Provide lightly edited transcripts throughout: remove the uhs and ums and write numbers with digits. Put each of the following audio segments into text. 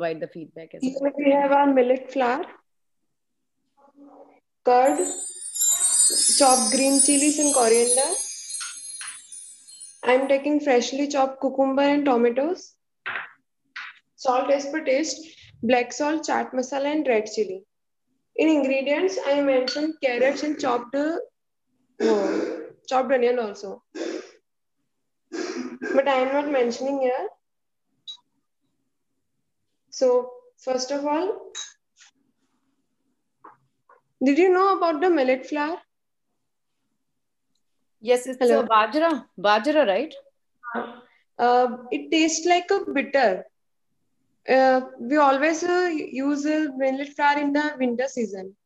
provide the feedback as well. Here we have our millet flour, curd, chopped green chilies and coriander. I'm taking freshly chopped cucumber and tomatoes. Salt as per taste, black salt, chaat masala and red chili. In ingredients, I mentioned carrots and chopped onion also. But I am not mentioning here. So, first of all, did you know about the millet flour? Yes, it's Hello. a bajra, right? It tastes like a bitter. We always use millet flour in the winter season.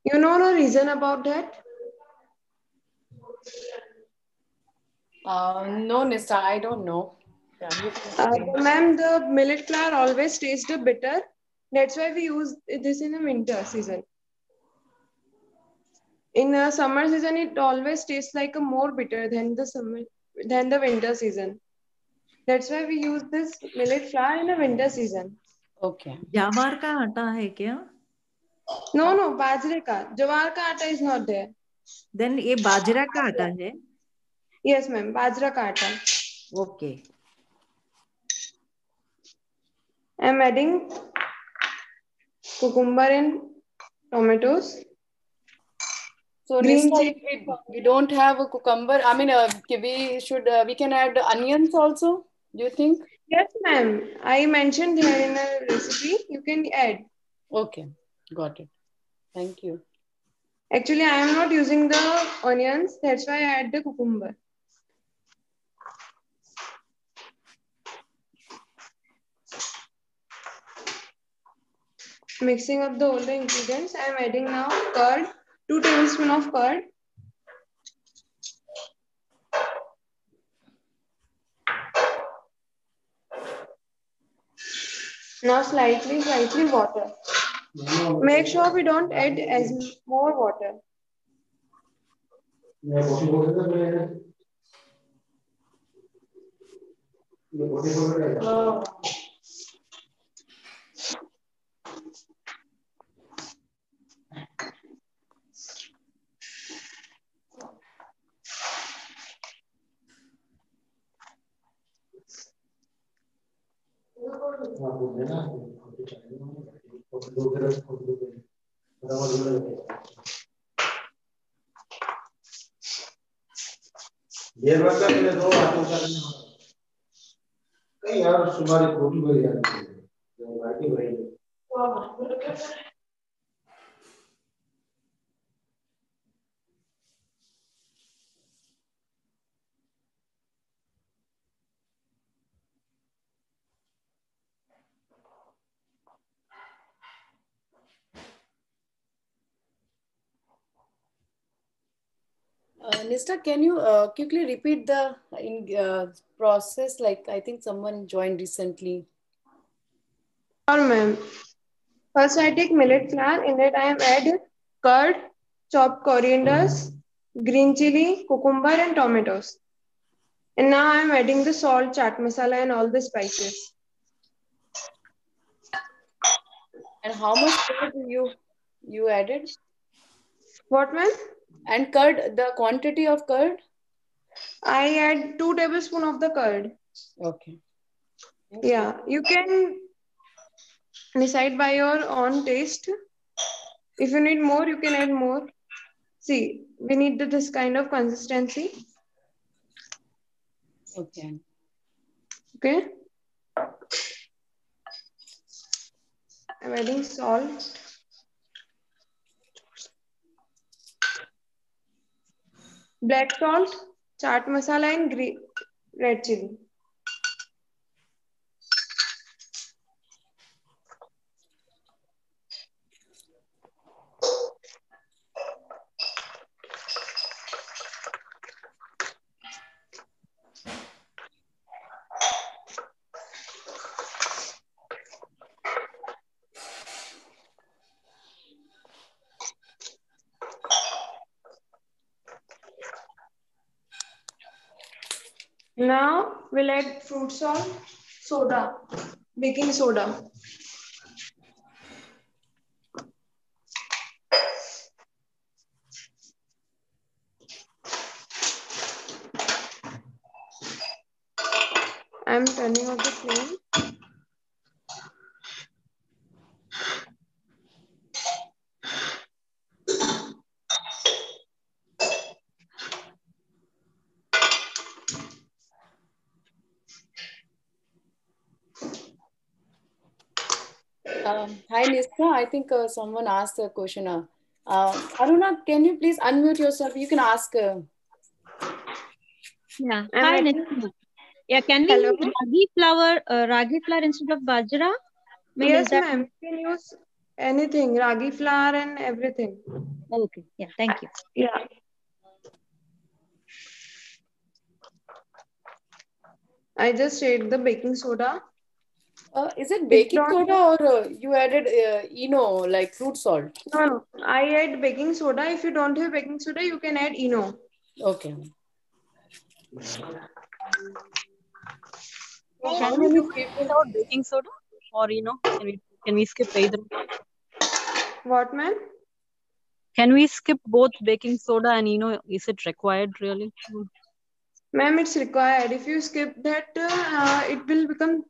You know no reason about that? No, Nista, I don't know. Yeah, you can explain. Ma'am, the millet flour always tastes bitter. That's why we use this in the winter season. In the summer season, it always tastes like a more bitter than the winter season. That's why we use this millet flour in the winter season. Okay. ज्वार का आटा है क्या? No, बाजरे का. ज्वार का आटा is not there. Then ये बाजरा का आटा है? Yes, ma'am. बाजरा का आटा. Okay. I'm adding cucumber and tomatoes. So Green Nista, chili. if we don't have a cucumber, I mean, we can add onions also, do you think? Yes, ma'am. I mentioned here in a recipe, you can add. Okay, got it. Thank you. Actually, I am not using the onions. That's why I add the cucumber. Mixing up all the ingredients, I am adding now curd, 2 tablespoons of curd. Now slightly water. Make sure we don't add as more water. यार सुमारी रोटी भरी जाती है Nista, can you quickly repeat the process? Like, I think someone joined recently. Sure, ma'am. First, I take millet flour. In that, I am add curd, chopped corianders, green chili, cucumber, and tomatoes. And now I am adding the salt, chaat masala, and all the spices. And how much curd you added? What, ma'am? And curd, the quantity of curd? I add 2 tablespoons of the curd. Okay. Yeah, you can decide by your own taste. If you need more, you can add more. See, we need this kind of consistency. Okay. Okay. I'm adding salt. Black salt, chaat masala, and red chili. Now we'll add fruit salt, soda. Baking soda. I'm turning off the flame. Hi, Nisha. I think someone asked a question. Aruna, can you please unmute yourself? You can ask. Yeah. I'm Hi, adding. Nishima. Yeah, can we Hello. use ragi flour instead of bajra? Ma'am, is Yes, that ma'am. You can use anything, ragi flour and everything. okay? Yeah, thank you. Yeah. I just add the baking soda. Is it If you baking don't, soda or you added Eno, like fruit salt? no. I add baking soda. If you don't have baking soda, you can add Eno. Okay. So how Can we many do it people? without baking soda? Or can we skip either? What, ma'am? Can we skip both baking soda and is it required really? Ma'am, it's required. If you skip that, it will become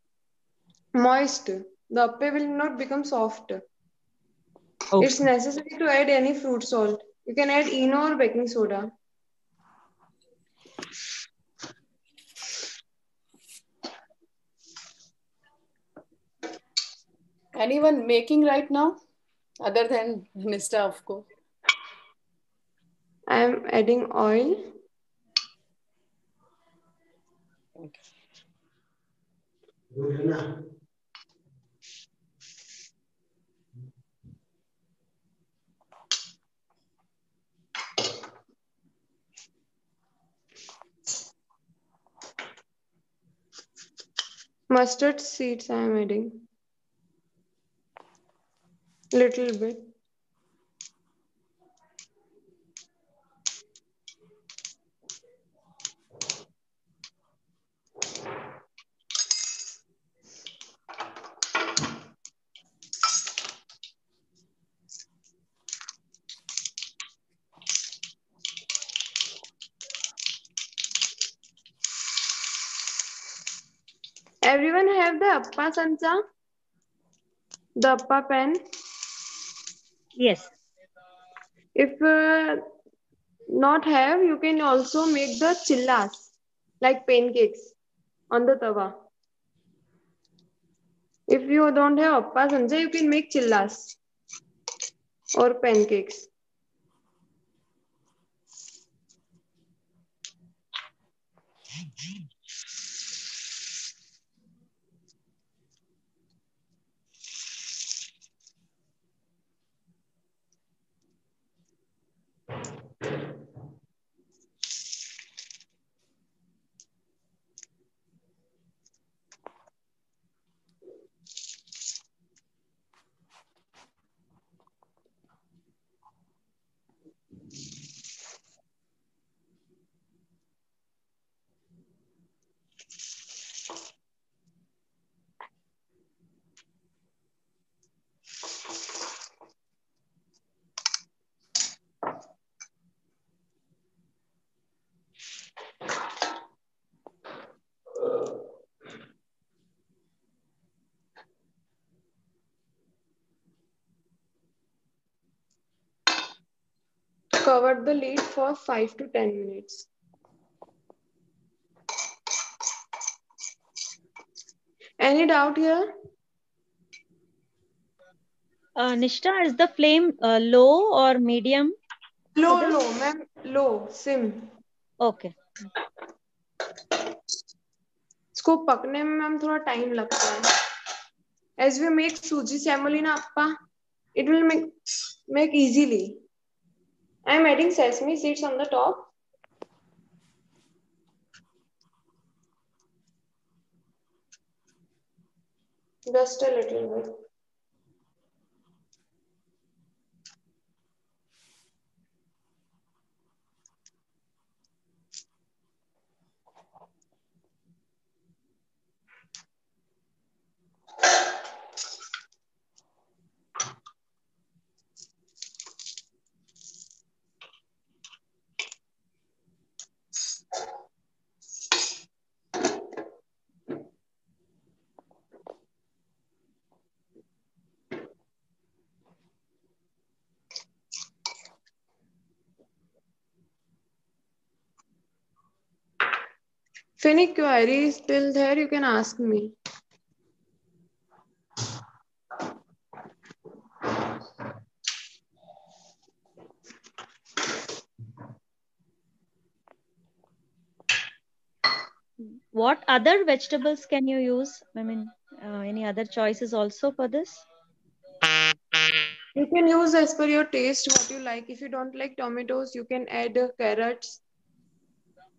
moist. The appe will not become soft. It's Okay. necessary to add any fruit salt. You can add Eno or baking soda. Anyone making right now, other than Nista, of course. I am adding oil. Mustard seeds I am adding. Little bit. Everyone have the appa sancha? The appa pan? Yes. If not have, you can also make the chillas, like pancakes on the tawa. If you don't have appa sancha, you can make chillas or pancakes. Cover the lid for 5 to 10 minutes. Any doubt here? Nishta, is the flame low or medium? Low, For this? low, ma'am. Low, sim. Okay. इसको पकने में ma'am थोड़ा time लगता है. As we make suji semolina appa, it will make easily. I am adding sesame seeds on the top. Just a little bit. If any query is still there, you can ask me. What other vegetables can you use? I mean, any other choices also for this? You can use as per your taste what you like. If you don't like tomatoes, you can add carrots.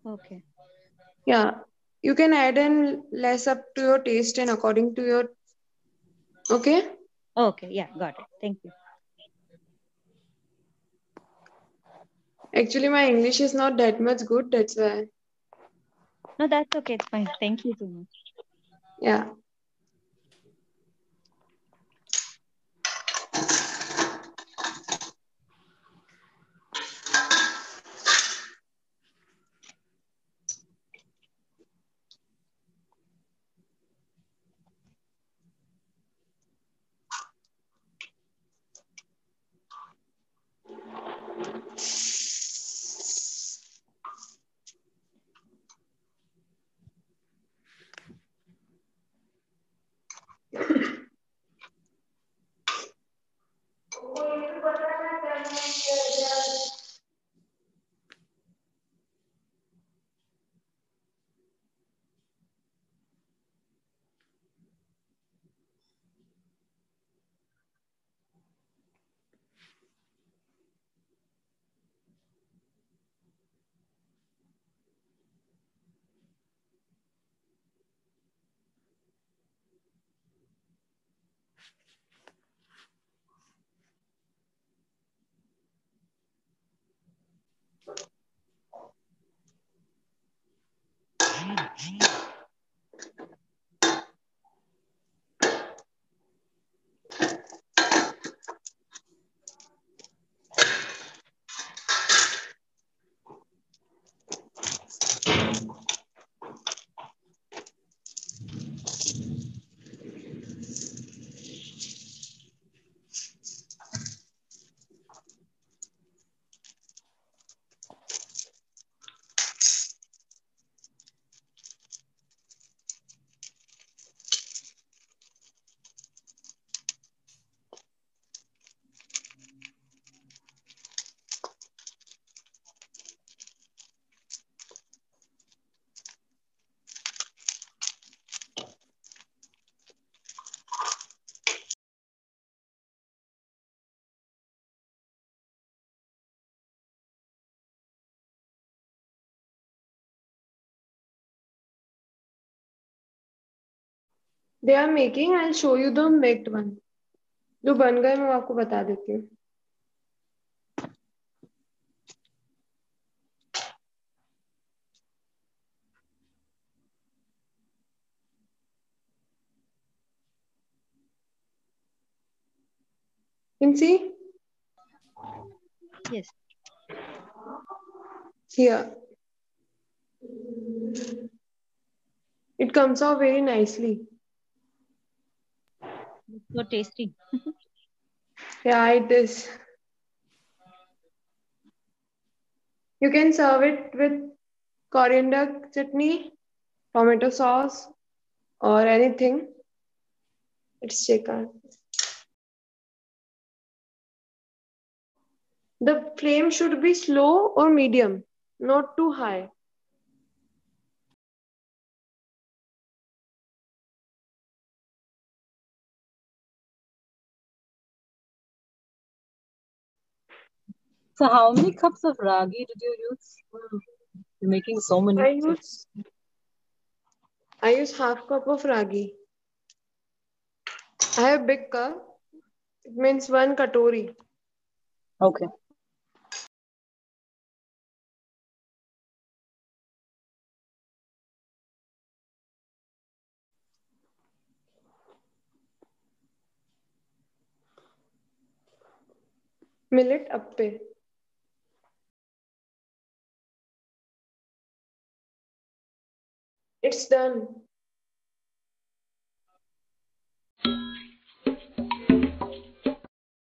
Okay. Yeah, you can add and less up to your taste and according to your. Okay. Okay. Yeah. Got it. Thank you. Actually, my English is not that much good. That's why. No, that's okay. It's fine. Thank you so much. Yeah. They are making. I'll show you the baked one. जो बन गए मैं आपको बता देती हूँ. Can see Yes. here. It comes out very nicely. It's so tasty. Yeah, it is. You can serve it with coriander chutney, tomato sauce, or anything. It's chicken. The flame should be slow or medium, not too high. So how many cups of ragi did you use? You're making so many. I use half cup of ragi. I have big cup. It means 1 katori. Okay. Millet appe. It's done.